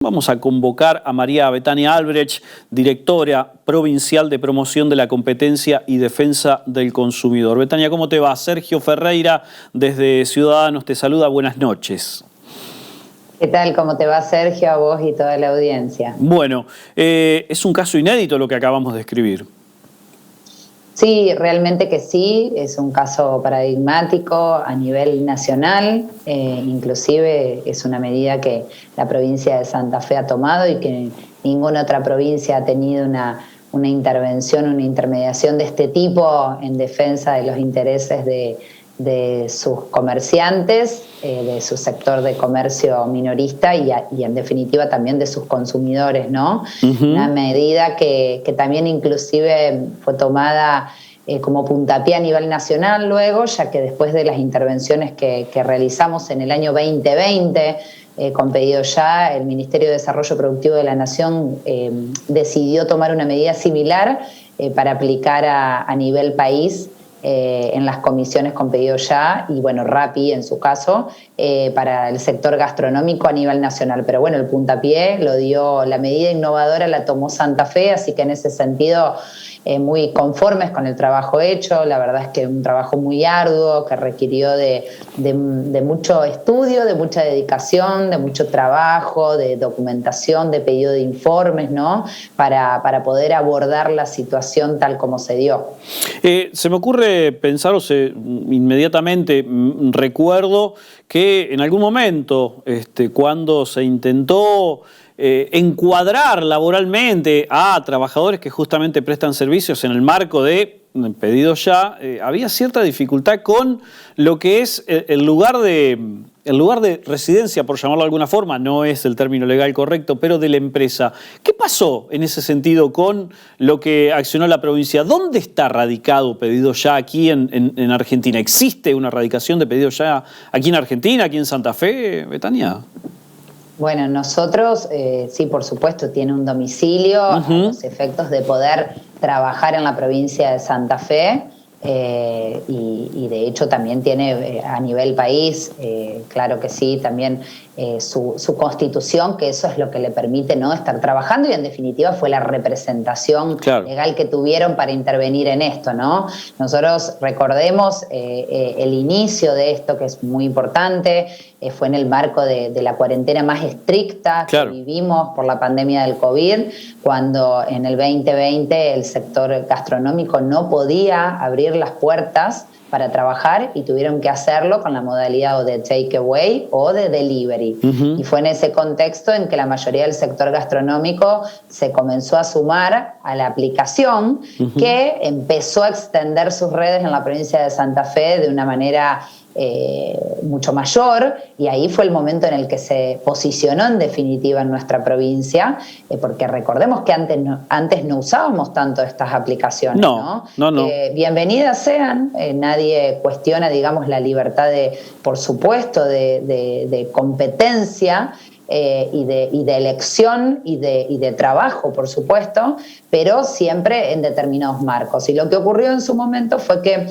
Vamos a convocar a María Betania Albrecht, directora provincial de promoción de la competencia y defensa del consumidor. Betania, ¿cómo te va? Sergio Ferreira, desde Ciudadanos, te saluda. Buenas noches. ¿Qué tal? ¿Cómo te va, Sergio, a vos y toda la audiencia? Bueno, es un caso inédito lo que acabamos de escribir. Sí, realmente que sí, es un caso paradigmático a nivel nacional, inclusive es una medida que la provincia de Santa Fe ha tomado y que ninguna otra provincia ha tenido una intervención, una intermediación de este tipo en defensa de los intereses de sus comerciantes, de su sector de comercio minorista y en definitiva también de sus consumidores, ¿no? Una medida que también inclusive fue tomada como puntapié a nivel nacional luego, ya que después de las intervenciones que realizamos en el año 2020, con Pedido Ya, el Ministerio de Desarrollo Productivo de la Nación decidió tomar una medida similar para aplicar a nivel país en las comisiones con Pedido Ya y bueno, Rappi en su caso, para el sector gastronómico a nivel nacional. Pero bueno, el puntapié lo dio, la medida innovadora la tomó Santa Fe, así que en ese sentido muy conformes con el trabajo hecho. La verdad es que un trabajo muy arduo que requirió de mucho estudio, de mucha dedicación, de mucho trabajo, de documentación, de pedido de informes, ¿no? Para poder abordar la situación tal como se dio. Se me ocurre pensar, inmediatamente recuerdo que en algún momento, cuando se intentó encuadrar laboralmente a trabajadores que justamente prestan servicios en el marco de Pedido Ya, había cierta dificultad con lo que es el lugar de residencia, por llamarlo de alguna forma, no es el término legal correcto, pero de la empresa. ¿Qué pasó en ese sentido con lo que accionó la provincia? ¿Dónde está radicado Pedido Ya aquí en Argentina? ¿Existe una radicación de Pedido Ya aquí en Argentina, aquí en Santa Fe, Betania? Bueno, nosotros, sí, por supuesto, tiene un domicilio a los efectos de poder trabajar en la provincia de Santa Fe y de hecho también tiene a nivel país, claro que sí, también su constitución, que eso es lo que le permite, ¿no?, estar trabajando y en definitiva fue la representación legal que tuvieron para intervenir en esto, ¿no? Nosotros recordemos el inicio de esto, que es muy importante, fue en el marco de la cuarentena más estricta que vivimos por la pandemia del COVID, cuando en el 2020 el sector gastronómico no podía abrir las puertas para trabajar y tuvieron que hacerlo con la modalidad o de takeaway o de delivery. Y fue en ese contexto en que la mayoría del sector gastronómico se comenzó a sumar a la aplicación que empezó a extender sus redes en la provincia de Santa Fe de una manera mucho mayor, y ahí fue el momento en el que se posicionó en definitiva en nuestra provincia, porque recordemos que antes no usábamos tanto estas aplicaciones, ¿no? Bienvenidas sean, nadie cuestiona, digamos, la libertad por supuesto, de competencia, y de elección y de trabajo, por supuesto, pero siempre en determinados marcos. Y lo que ocurrió en su momento fue que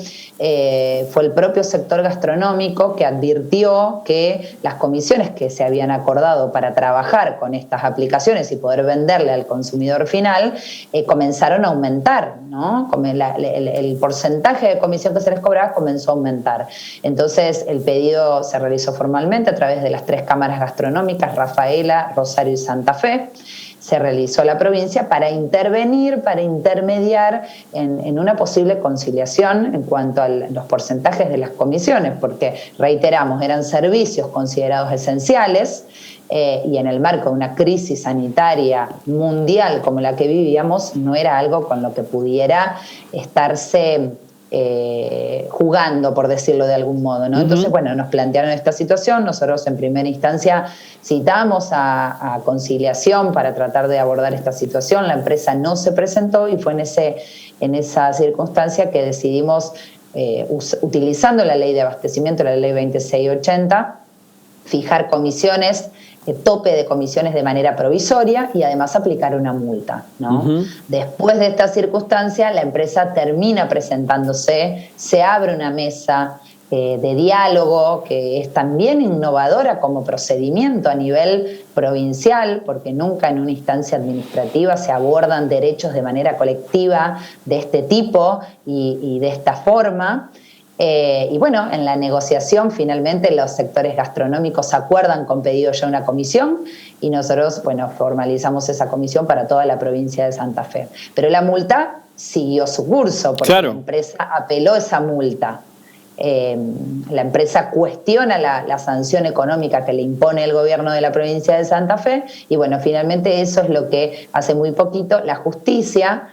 fue el propio sector gastronómico que advirtió que las comisiones que se habían acordado para trabajar con estas aplicaciones y poder venderle al consumidor final comenzaron a aumentar, ¿no? El porcentaje de comisión que se les cobraba comenzó a aumentar. Entonces el pedido se realizó formalmente a través de las 3 cámaras gastronómicas, Rafaela, Rosario y Santa Fe. Se realizó la provincia para intervenir, para intermediar en una posible conciliación en cuanto a los porcentajes de las comisiones, porque, reiteramos, eran servicios considerados esenciales y en el marco de una crisis sanitaria mundial como la que vivíamos, no era algo con lo que pudiera estarse jugando, por decirlo de algún modo, ¿no? Entonces, bueno, nos plantearon esta situación, nosotros en primera instancia citamos a conciliación para tratar de abordar esta situación, la empresa no se presentó y fue en esa circunstancia que decidimos, utilizando la ley de abastecimiento, la ley 2680, fijar comisiones, tope de comisiones de manera provisoria y además aplicar una multa, ¿no? Después de esta circunstancia, la empresa termina presentándose, se abre una mesa de diálogo, que es también innovadora como procedimiento a nivel provincial, porque nunca en una instancia administrativa se abordan derechos de manera colectiva de este tipo y de esta forma. Y bueno, en la negociación finalmente los sectores gastronómicos acuerdan con Pedido Ya una comisión y nosotros, bueno, formalizamos esa comisión para toda la provincia de Santa Fe. Pero la multa siguió su curso porque la empresa apeló esa multa. La empresa cuestiona la sanción económica que le impone el gobierno de la provincia de Santa Fe y bueno, finalmente eso es lo que hace muy poquito la justicia,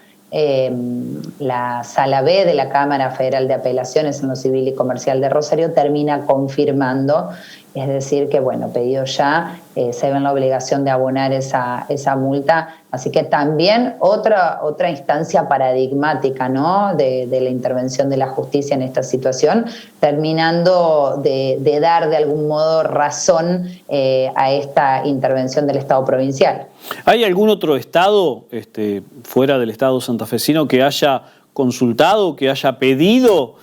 la Sala B de la Cámara Federal de Apelaciones en lo Civil y Comercial de Rosario termina confirmando, es decir que bueno, Pedido Ya se ve en la obligación de abonar esa multa, así que también otra instancia paradigmática, ¿no?, de la intervención de la justicia en esta situación, terminando de dar de algún modo razón a esta intervención del Estado provincial. ¿Hay algún otro estado, fuera del estado santafesino, que haya consultado, que haya pedido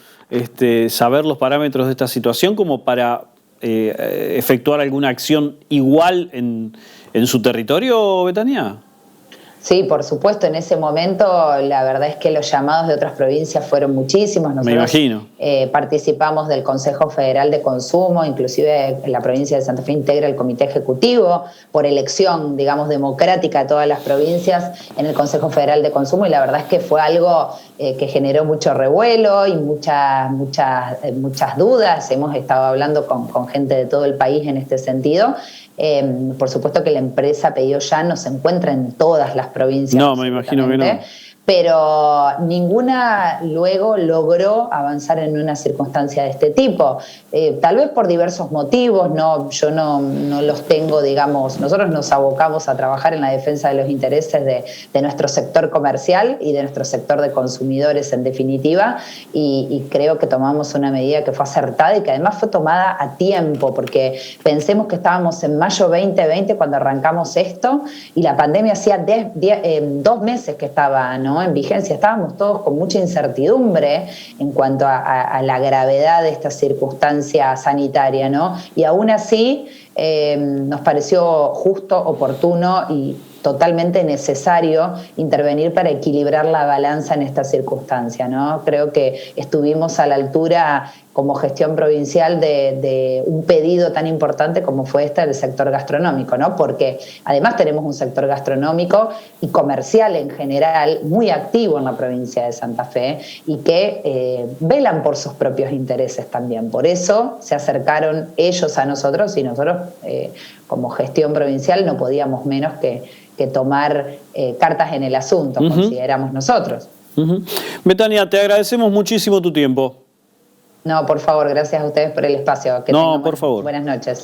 saber los parámetros de esta situación como para efectuar alguna acción igual en su territorio, Betania? Sí, por supuesto, en ese momento la verdad es que los llamados de otras provincias fueron muchísimos. Nosotros, me imagino, participamos del Consejo Federal de Consumo, inclusive la provincia de Santa Fe integra el Comité Ejecutivo por elección, digamos, democrática de todas las provincias en el Consejo Federal de Consumo y la verdad es que fue algo que generó mucho revuelo y muchas dudas. Hemos estado hablando con gente de todo el país en este sentido. Por supuesto que la empresa Pedido Ya no se encuentra en todas las provincias. No, me imagino que no. Pero ninguna luego logró avanzar en una circunstancia de este tipo. Tal vez por diversos motivos, yo no los tengo, digamos, nosotros nos abocamos a trabajar en la defensa de los intereses de nuestro sector comercial y de nuestro sector de consumidores en definitiva, y creo que tomamos una medida que fue acertada y que además fue tomada a tiempo, porque pensemos que estábamos en mayo 2020 cuando arrancamos esto y la pandemia hacía 2 meses que estaba, ¿no?, en vigencia. Estábamos todos con mucha incertidumbre en cuanto a la gravedad de esta circunstancia sanitaria, ¿no? Y aún así nos pareció justo, oportuno y totalmente necesario intervenir para equilibrar la balanza en esta circunstancia, ¿no? Creo que estuvimos a la altura como gestión provincial de un pedido tan importante como fue este del sector gastronómico, ¿no? Porque además tenemos un sector gastronómico y comercial en general muy activo en la provincia de Santa Fe y que velan por sus propios intereses también. Por eso se acercaron ellos a nosotros y nosotros como gestión provincial no podíamos menos que tomar cartas en el asunto, consideramos nosotros. Betania, te agradecemos muchísimo tu tiempo. No, por favor, gracias a ustedes por el espacio. No, por favor. Buenas noches.